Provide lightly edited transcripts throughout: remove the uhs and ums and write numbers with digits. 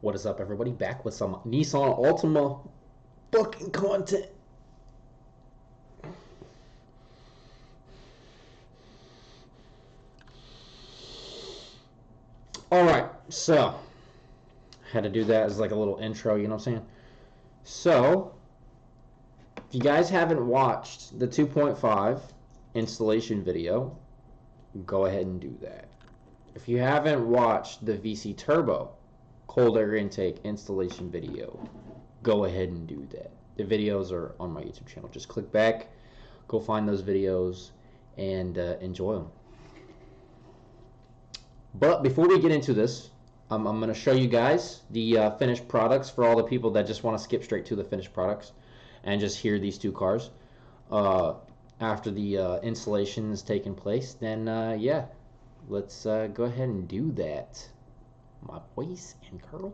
What is up, everybody? Back with some Nissan Altima fucking content. Alright, so had to do that as like a little intro, you know what I'm saying? So, if you guys haven't watched the 2.5 installation video, go ahead and do that. If you haven't watched the VC Turbo cold air intake installation video, go ahead and do that. The videos are on my YouTube channel. Just click back, go find those videos, and enjoy them. But before we get into this, I'm going to show you guys the finished products for all the people that just want to skip straight to the finished products and just hear these two cars. After the installation has taken place, then yeah, let's go ahead and do that. My boys and girls.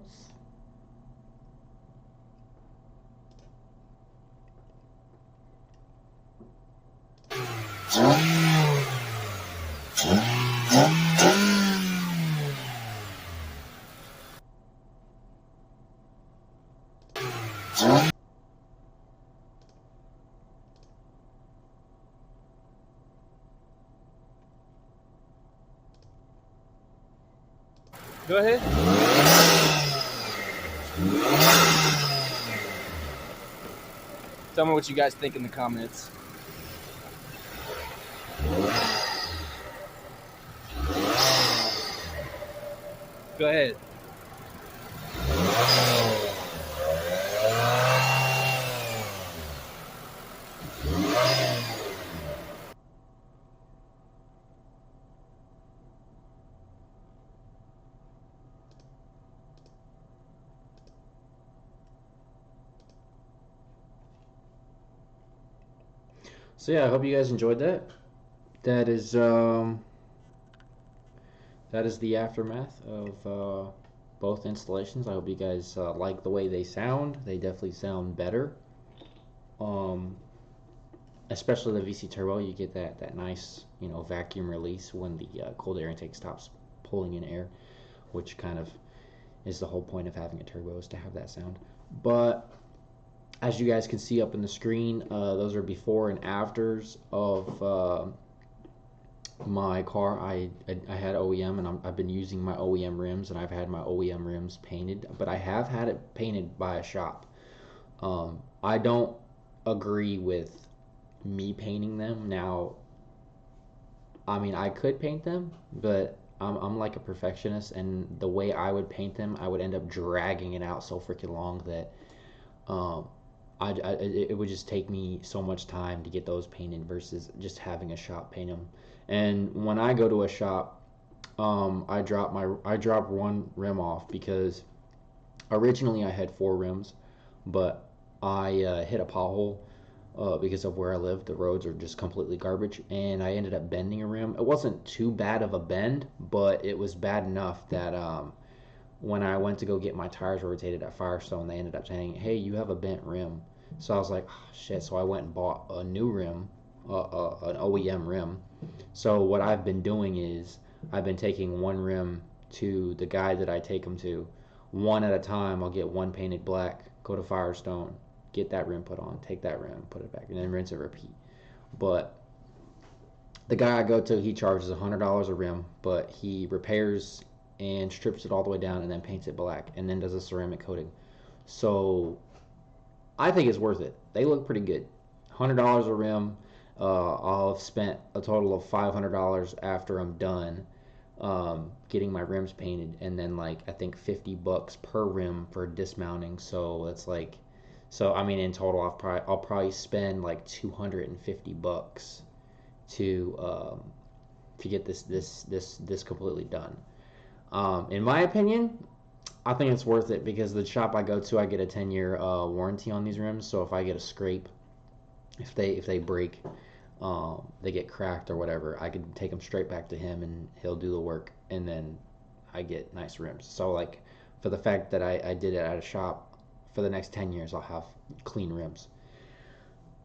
Go ahead. Tell me what you guys think in the comments. Go ahead. So yeah, I hope you guys enjoyed that. That is the aftermath of both installations. I hope you guys like the way they sound. They definitely sound better. Especially the VC Turbo, you get that nice, you know, vacuum release when the cold air intake stops pulling in air, which kind of is the whole point of having a turbo, is to have that sound. But as you guys can see up in the screen, those are before and afters of my car. I had OEM, and I've been using my OEM rims, and I've had my OEM rims painted, but I have had it painted by a shop. I don't agree with me painting them. Now, I mean, I could paint them, but I'm like a perfectionist, and the way I would paint them, I would end up dragging it out so freaking long that it would just take me so much time to get those painted versus just having a shop paint them. And when I go to a shop, I drop one rim off, because originally I had 4 rims, but I hit a pothole because of where I live. The roads are just completely garbage, and I ended up bending a rim. It wasn't too bad of a bend, but it was bad enough that when I went to go get my tires rotated at Firestone, they ended up saying, "Hey, you have a bent rim." So I was like, oh, shit. So I went and bought a new rim, an OEM rim. So what I've been doing is I've been taking one rim to the guy that I take them to. One at a time, I'll get one painted black, go to Firestone, get that rim put on, take that rim, put it back, and then rinse and repeat. But the guy I go to, he charges $100 a rim, but he repairs and strips it all the way down and then paints it black and then does a ceramic coating. So I think it's worth it. They look pretty good. $100 a rim. I'll have spent a total of $500 after I'm done getting my rims painted, and then like I think $50 per rim for dismounting. So it's like, so I mean in total I'll probably spend like $250 to get this completely done. In my opinion, I think it's worth it, because the shop I go to, I get a 10-year warranty on these rims. So if I get a scrape, if they break, they get cracked or whatever, I can take them straight back to him and he'll do the work, and then I get nice rims. So like, for the fact that I did it at a shop, for the next 10 years I'll have clean rims.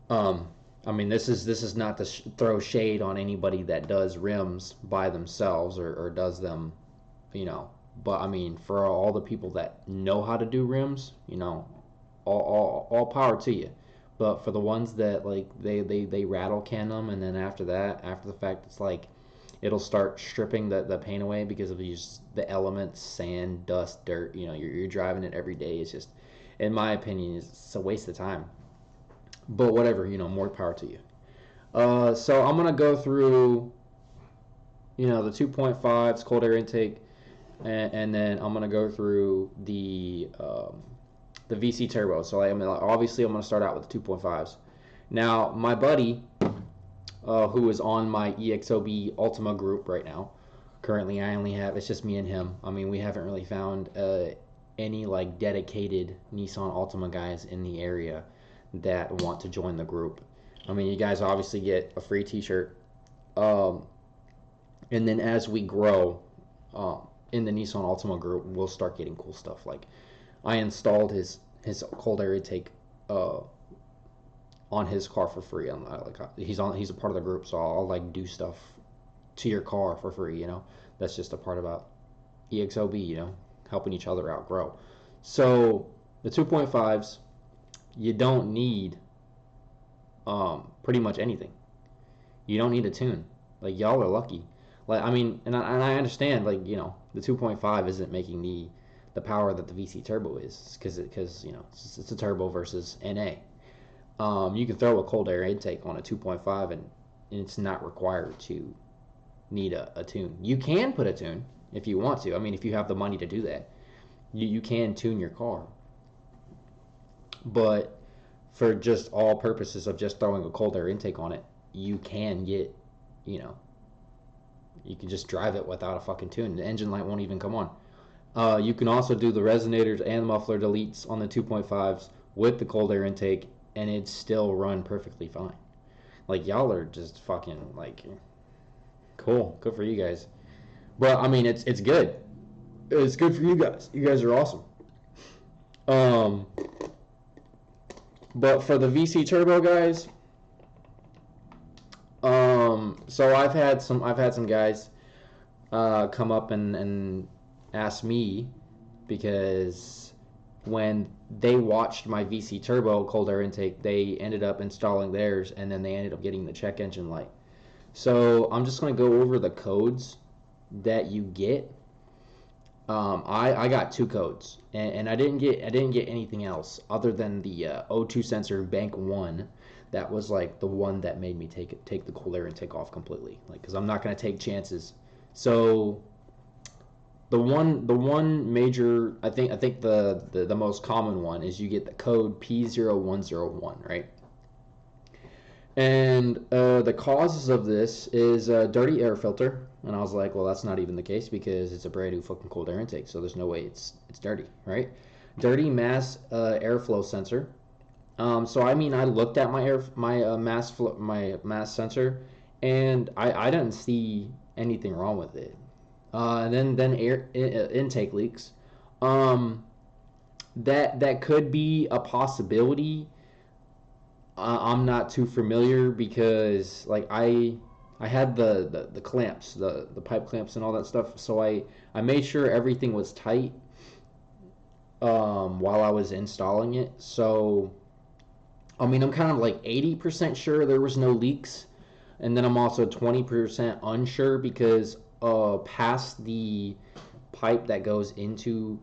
I mean, this is not to throw shade on anybody that does rims by themselves or does them, you know, But I mean, for all the people that know how to do rims, all power to you. But for the ones that like they rattle can them, and then after that, after the fact, it's like it'll start stripping the paint away because of the elements, sand, dust, dirt. You're driving it every day. It's just, in my opinion, it's a waste of time. But whatever, more power to you. So I'm gonna go through, the 2.5's cold air intake, and then I'm gonna go through the VC turbo. So obviously I'm gonna start out with the 2.5's. Now my buddy, who is on my EXOB Altima group right now, currently it's just me and him. I mean, we haven't really found any like dedicated Nissan Altima guys in the area that want to join the group. I mean, you guys obviously get a free t-shirt. And then as we grow in the Nissan Altima group, we'll start getting cool stuff. Like I installed his cold air intake on his car for free. He's a part of the group, so I'll like do stuff to your car for free. That's just a part about EXOB. Helping each other out grow. So the 2.5s, you don't need pretty much anything. You don't need a tune. Like, y'all are lucky. Like, I mean, and I understand, like, the 2.5 isn't making the power that the VC turbo is, because it's a turbo versus NA. You can throw a cold air intake on a 2.5 and it's not required to need a tune. You can put a tune if you want to. I mean, if you have the money to do that, you can tune your car. But for just all purposes of just throwing a cold air intake on it, you can get, you can just drive it without a fucking tune. The engine light won't even come on. You can also do the resonators and the muffler deletes on the 2.5s with the cold air intake, and it'd still run perfectly fine. Like, y'all are just fucking, like, cool. Good for you guys. But, I mean, it's good. It's good for you guys. You guys are awesome. But for the VC turbo guys, so I've had some guys come up and ask me, because when they watched my VC turbo cold air intake, they ended up installing theirs, and then they ended up getting the check engine light. So I'm just going to go over the codes that you get. I got 2 codes, and I didn't get anything else other than the O2 sensor bank 1. That was like the one that made me take the cold air intake off completely, like, because I'm not going to take chances. So the one major, I think the most common one is you get the code P0101, right? And the causes of this is a dirty air filter. And I was like, well, that's not even the case, because it's a brand new fucking cold air intake, so there's no way it's dirty, right? Dirty mass airflow sensor. So I mean, I looked at my mass sensor, and I didn't see anything wrong with it. And then air intake leaks. That could be a possibility. I'm not too familiar, because like I had the clamps, the pipe clamps and all that stuff, so I made sure everything was tight while I was installing it. So I mean, I'm kind of like 80% sure there was no leaks, and then I'm also 20% unsure, because past the pipe that goes into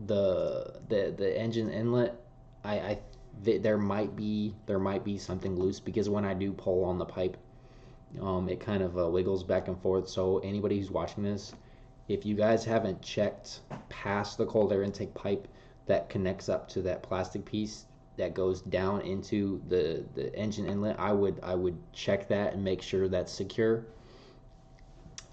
the engine inlet, there might be something loose, because when I do pull on the pipe, it kind of wiggles back and forth. So anybody who's watching this, if you guys haven't checked past the cold air intake pipe that connects up to that plastic piece that goes down into the engine inlet, I would check that and make sure that's secure.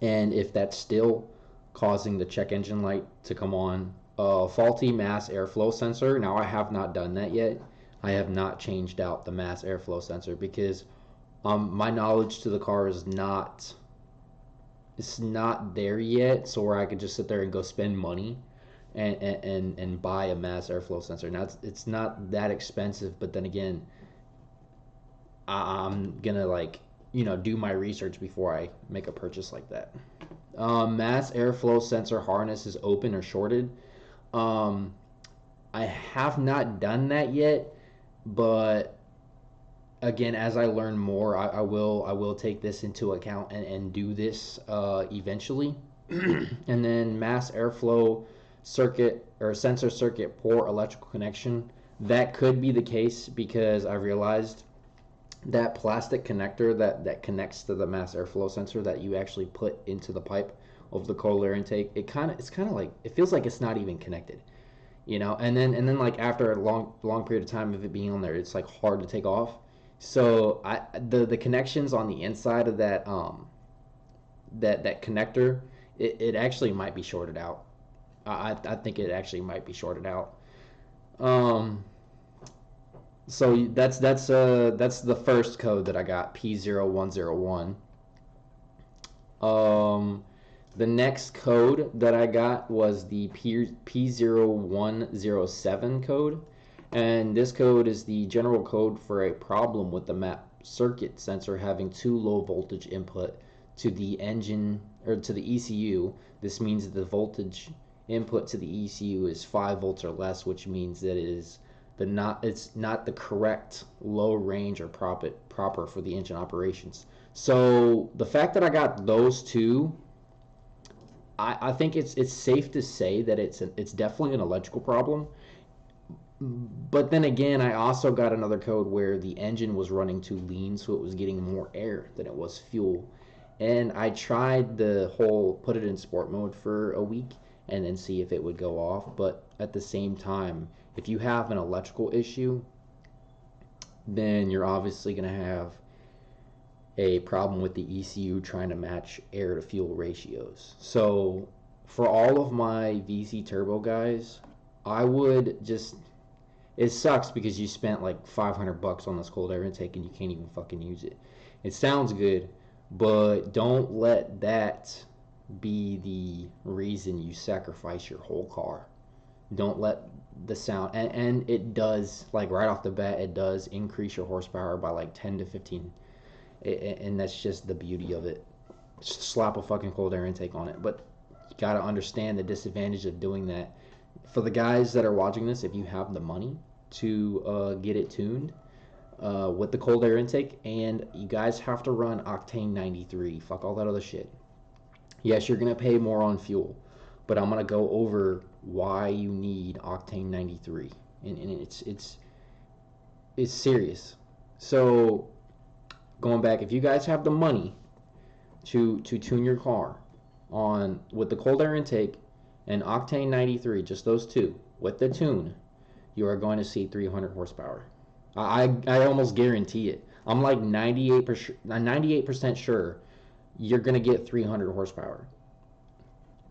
And if that's still causing the check engine light to come on, faulty mass airflow sensor. Now, I have not done that yet. I have not changed out the mass airflow sensor, because my knowledge to the car is not there yet, so where I could just sit there and go spend money and buy a mass airflow sensor. Now, it's not that expensive, but then again, I'm gonna do my research before I make a purchase like that. Mass airflow sensor harness is open or shorted. Um, I have not done that yet, but again, as I learn more, I will take this into account and do this eventually. And then mass airflow circuit or sensor circuit poor electrical connection. That could be the case because I realized that plastic connector that connects to the mass airflow sensor that you actually put into the pipe of the cold air intake, it's kind of like it feels like it's not even connected, you know. And then like after a long period of time of it being on there, it's like hard to take off. So the connections on the inside of that connector, it actually might be shorted out. I think it actually might be shorted out. Um, so that's the first code that I got, P0101. Um, the next code that I got was the P0107 code, and this code is the general code for a problem with the map circuit sensor having too low voltage input to the engine or to the ECU. This means that the voltage input to the ECU is 5 volts or less, which means that it's not the correct low range or proper for the engine operations. So the fact that I got those two, I think it's safe to say that it's definitely an electrical problem. But then again, I also got another code where the engine was running too lean, so it was getting more air than it was fuel. And I tried the whole put it in sport mode for a week and then see if it would go off. But at the same time, if you have an electrical issue, then you're obviously going to have a problem with the ECU trying to match air to fuel ratios. So for all of my VC turbo guys, I would just, it sucks because you spent like $500 on this cold air intake and you can't even fucking use it. It sounds good, but don't let that be the reason you sacrifice your whole car. Don't let the sound, and it does, like right off the bat, it does increase your horsepower by like 10 to 15. And that's just the beauty of it. Just slap a fucking cold air intake on it. But you gotta understand the disadvantage of doing that. For the guys that are watching this, if you have the money to get it tuned with the cold air intake, and you guys have to run octane 93, fuck all that other shit. Yes, you're gonna pay more on fuel, but I'm gonna go over why you need octane 93, and it's serious. So going back, if you guys have the money to tune your car on with the cold air intake and octane 93, just those two with the tune, you are going to see 300 horsepower. I almost guarantee it. I'm like 98% sure you're going to get 300 horsepower.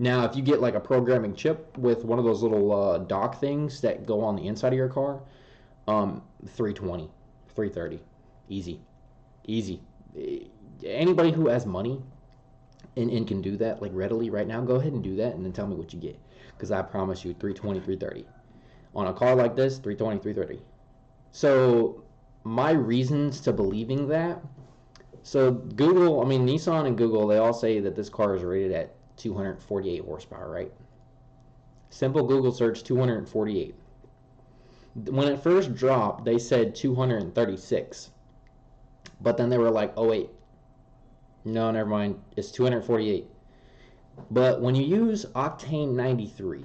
Now, if you get like a programming chip with one of those little dock things that go on the inside of your car, 320, 330, easy. Easy. Anybody who has money and can do that like readily right now, go ahead and do that and then tell me what you get. Because I promise you 320, 330. On a car like this, 320, 330. So my reasons to believing that. So Google, I mean Nissan and Google, they all say that this car is rated at 248 horsepower, right? Simple Google search, 248. When it first dropped, they said 236. But then they were like, oh wait, no, never mind, it's 248. But when you use octane 93,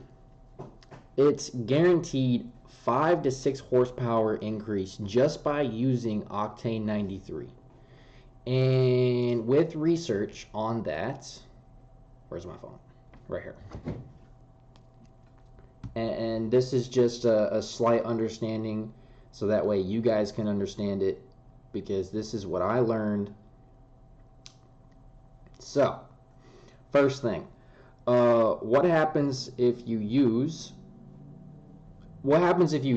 it's guaranteed 5 to 6 horsepower increase just by using octane 93. And with research on that, where's my phone? Right here. And this is just a slight understanding so that way you guys can understand it, because this is what I learned. So, first thing, what happens if you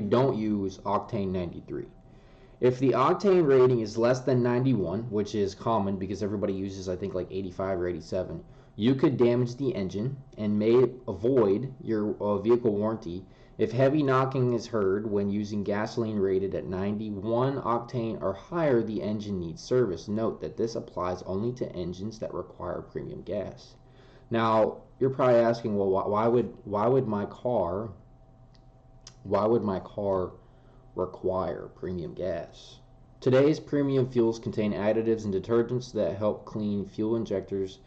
don't use octane 93? If the octane rating is less than 91, which is common because everybody uses I think like 85 or 87, you could damage the engine and may avoid your vehicle warranty. If heavy knocking is heard when using gasoline rated at 91 octane or higher, the engine needs service. Note that this applies only to engines that require premium gas. Now, you're probably asking, well, why would my car require premium gas? Today's premium fuels contain additives and detergents that help clean fuel injectors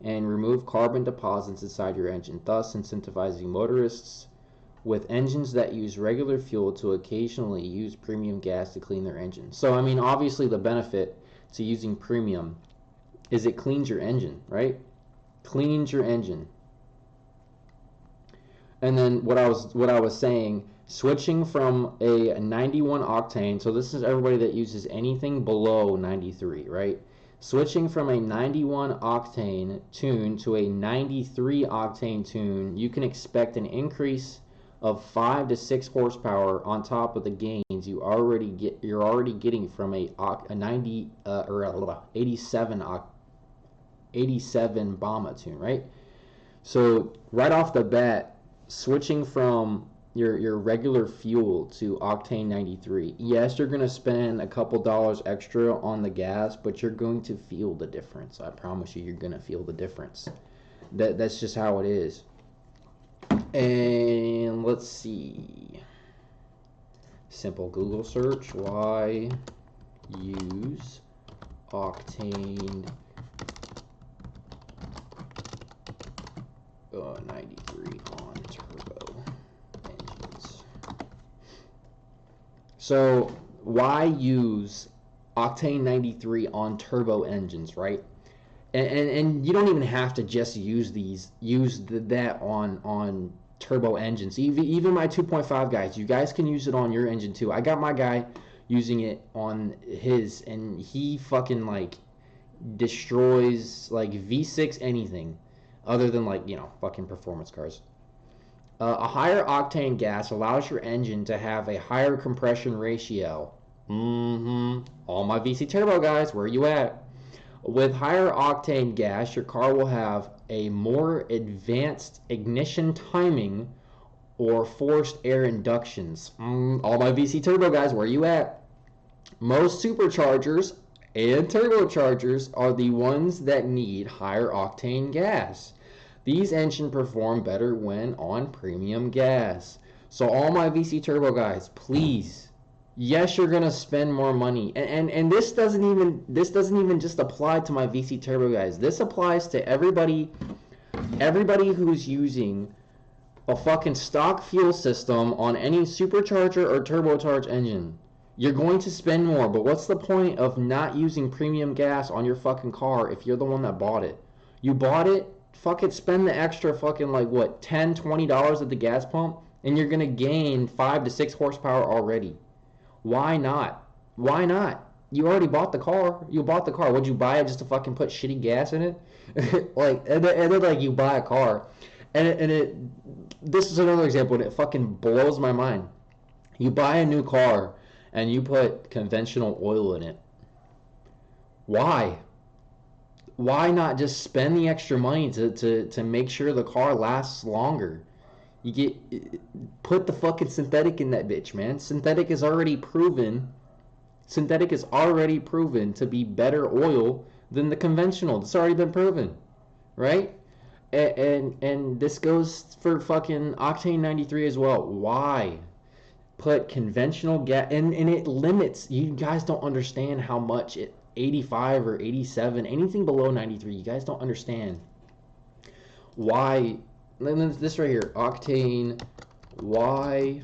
and remove carbon deposits inside your engine, thus incentivizing motorists with engines that use regular fuel to occasionally use premium gas to clean their engine. So, I mean, obviously the benefit to using premium is it cleans your engine, right? Cleans your engine. And then what I was saying, switching from a 91 octane, so this is everybody that uses anything below 93, right? Switching from a 91 octane tune to a 93 octane tune, you can expect an increase of 5 to 6 horsepower on top of the gains you're already getting from a 90 or a 87 Bama tune, right? So right off the bat, switching from your regular fuel to octane 93, yes, you're going to spend a couple dollars extra on the gas, but you're going to feel the difference. I promise you, you're going to feel the difference. That's just how it is. And let's see, simple Google search, why use octane 93 on turbo engines. So why use octane 93 on turbo engines, right? And you don't even have to just use that on turbo engines. Even my 2.5 guys, you guys can use it on your engine too. I got my guy using it on his, and he fucking like destroys like V6 anything other than like, you know, fucking performance cars. A higher octane gas allows your engine to have a higher compression ratio. All my VC turbo guys, where are you at? With higher octane gas, your car will have a more advanced ignition timing or forced air inductions. All my VC turbo guys, where are you at? Most superchargers and turbochargers are the ones that need higher octane gas. These engines perform better when on premium gas. So all my VC turbo guys, please, yes, you're gonna spend more money, and this doesn't even just apply to my VC turbo guys. This applies to everybody who's using a fucking stock fuel system on any supercharger or turbocharged engine. You're going to spend more, but what's the point of not using premium gas on your fucking car if you're the one that bought it? You bought it, fuck it, spend the extra fucking like what, $10, $20 at the gas pump, and you're gonna gain 5 to 6 horsepower already. Why not? Why not? You already bought the car. You bought the car. Would you buy it just to fucking put shitty gas in it? Like, and then like you buy a car, and this is another example, and it fucking blows my mind. You buy a new car, and you put conventional oil in it. Why? Why not just spend the extra money to make sure the car lasts longer? Put the fucking synthetic in that bitch, man. Synthetic is already proven to be better oil than the conventional. It's already been proven, right? And this goes for fucking octane 93 as well. Why put conventional gas, and it limits, you guys don't understand how much 85 or 87, anything below 93, you guys don't understand why. This right here, octane, why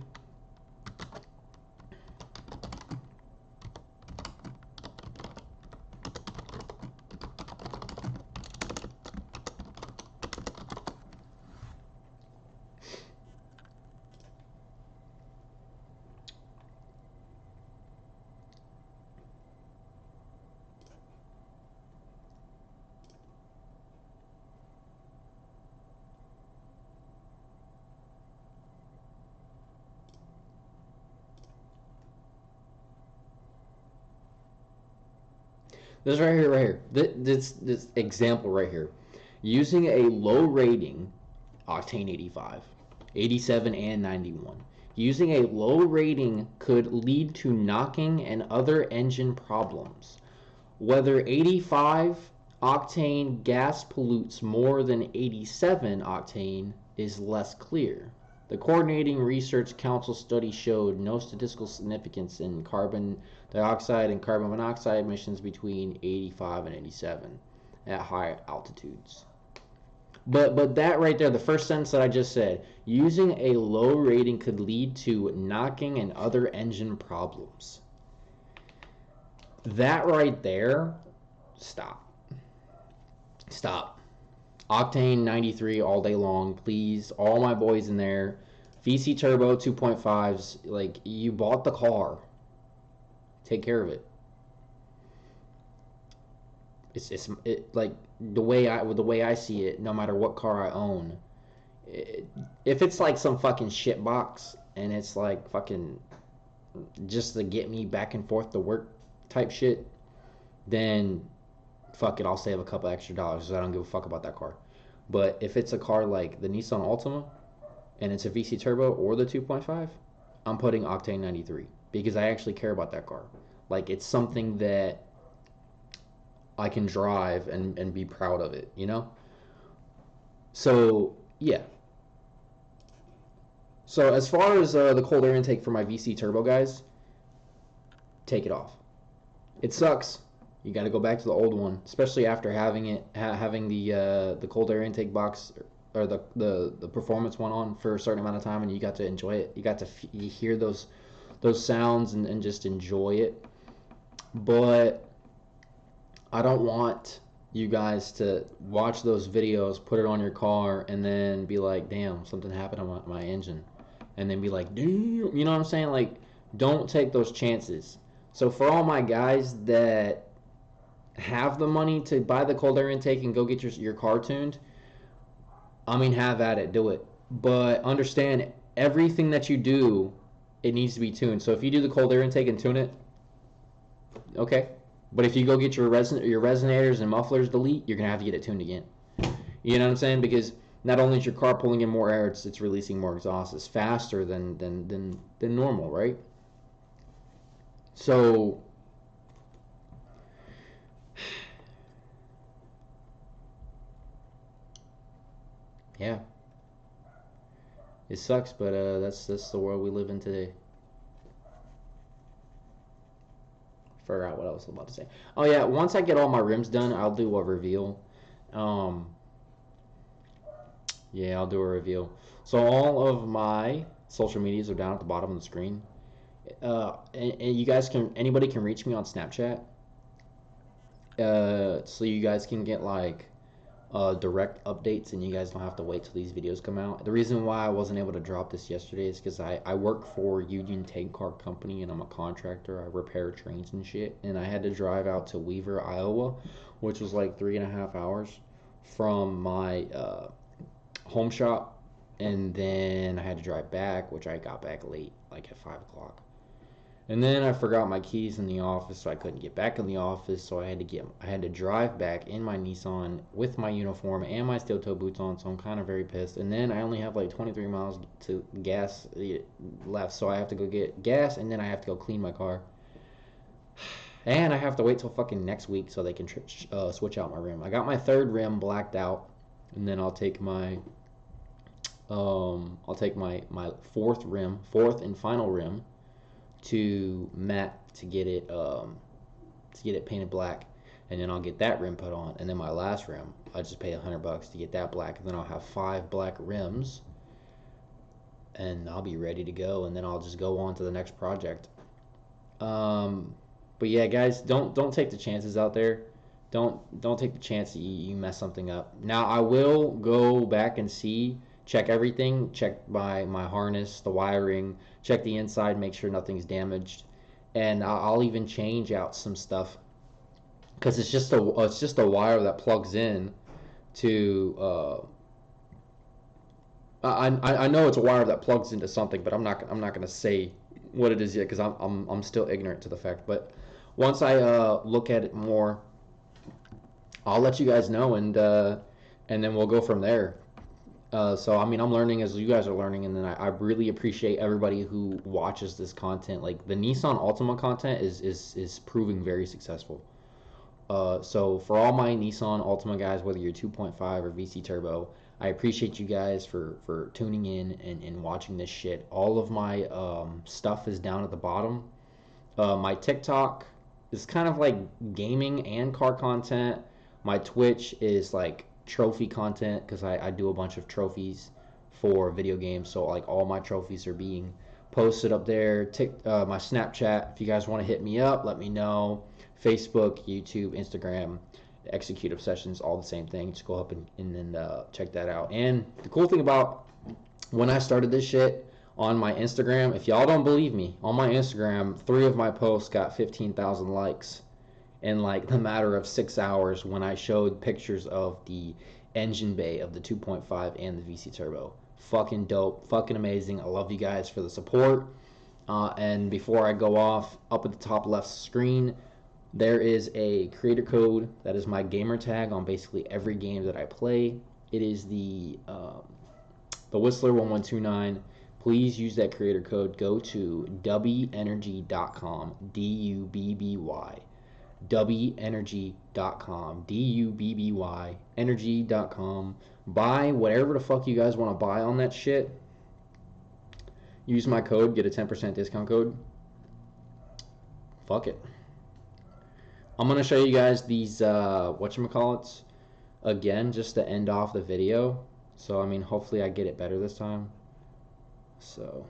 this right here, this example right here, using a low rating octane 85, 87, and 91. Using a low rating could lead to knocking and other engine problems. Whether 85 octane gas pollutes more than 87 octane is less clear. The Coordinating Research Council study showed no statistical significance in carbon dioxide and carbon monoxide emissions between 85 and 87 at high altitudes. But that right there, the first sentence that I just said, using a low rating could lead to knocking and other engine problems. That right there, stop. Stop. Octane 93 all day long, please. All my boys in there. VC Turbo 2.5s, like, you bought the car. Take care of it. It's like the way I see it, no matter what car I own, if it's like some fucking shit box and it's like fucking just to get me back and forth to work type shit, then fuck it, I'll save a couple extra dollars because I don't give a fuck about that car. But if it's a car like the Nissan Altima and it's a VC Turbo or the 2.5, I'm putting Octane 93 because I actually care about that car. Like, it's something that I can drive and be proud of it, you know? So, yeah. So, as far as the cold air intake for my VC Turbo, guys, take it off. It sucks. You got to go back to the old one, especially after having the cold air intake box or the performance one on for a certain amount of time, and you got to enjoy it. You got to you hear those sounds and just enjoy it. But I don't want you guys to watch those videos, put it on your car, and then be like, damn, something happened on my engine. And then be like, damn, you know what I'm saying? Like, don't take those chances. So for all my guys that have the money to buy the cold air intake and go get your car tuned, I mean, have at it, do it. But understand, everything that you do, it needs to be tuned. So if you do the cold air intake and tune it, okay. But if you go get your resonators and mufflers delete, you're gonna have to get it tuned again. You know what I'm saying? Because not only is your car pulling in more air, it's releasing more exhaust. It's faster than normal, right? So yeah, it sucks, but that's the world we live in today. Forgot what I was about to say. Oh yeah, once I get all my rims done, I'll do a reveal. Yeah, I'll do a reveal. So all of my social medias are down at the bottom of the screen. And you guys anybody can reach me on Snapchat. So you guys can get like direct updates and you guys don't have to wait till these videos come out. The reason why I wasn't able to drop this yesterday is because I work for Union Tank Car Company and I'm a contractor. I repair trains and shit, and I had to drive out to Weaver, Iowa, which was like 3.5 hours from my home shop, and then I had to drive back, which I got back late, like at 5 o'clock. And then I forgot my keys in the office, so I couldn't get back in the office. So I had to drive back in my Nissan with my uniform and my steel toe boots on. So I'm kind of very pissed. And then I only have like 23 miles to gas left, so I have to go get gas, and then I have to go clean my car. And I have to wait till fucking next week so they can switch out my rim. I got my third rim blacked out, and then I'll take my fourth and final rim to matte to get it painted black, and then I'll get that rim put on, and then my last rim I just pay $100 to get that black, and then I'll have 5 black rims, and I'll be ready to go, and then I'll just go on to the next project. But yeah, guys, don't take the chances out there. Don't take the chance that you mess something up. Now I will go back and check everything, check my harness, the wiring, check the inside, make sure nothing's damaged, and I'll even change out some stuff because it's just a wire that plugs in to. I know it's a wire that plugs into something, but I'm not gonna say what it is yet because I'm still ignorant to the fact. But once I look at it more, I'll let you guys know, and then we'll go from there. So I mean, I'm learning as you guys are learning, and then I really appreciate everybody who watches this content. Like the Nissan Altima content is proving very successful. So for all my Nissan Altima guys, whether you're 2.5 or VC Turbo, I appreciate you guys for tuning in and watching this shit. All of my stuff is down at the bottom. My TikTok is kind of like gaming and car content. My Twitch is like trophy content because I do a bunch of trophies for video games. So like all my trophies are being posted up there. My Snapchat, if you guys want to hit me up, let me know. Facebook, YouTube, Instagram, Executive Sessions, all the same thing. Just go up and then check that out. And the cool thing about when I started this shit on my Instagram, if y'all don't believe me, on my Instagram, 3 of my posts got 15,000 likes in like the matter of 6 hours when I showed pictures of the engine bay of the 2.5 and the VC Turbo. Fucking dope, fucking amazing. I love you guys for the support. And before I go off, up at the top left screen, there is a creator code that is my gamer tag on basically every game that I play. It is the TheWhisler1129. Please use that creator code. Go to dubbyenergy.com, D-U-B-B-Y, dubbyenergy.com, D-U-B-B-Y, energy.com. Buy whatever the fuck you guys want to buy on that shit. Use my code, get a 10% discount code. Fuck it. I'm going to show you guys these, whatchamacallits, again, just to end off the video. So, I mean, hopefully I get it better this time. So.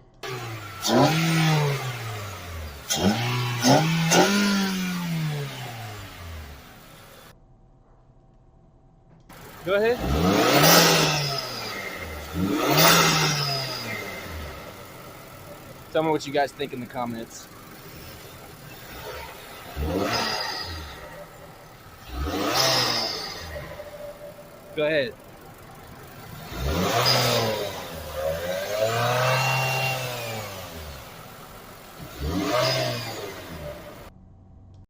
Go ahead. Tell me what you guys think in the comments. Go ahead.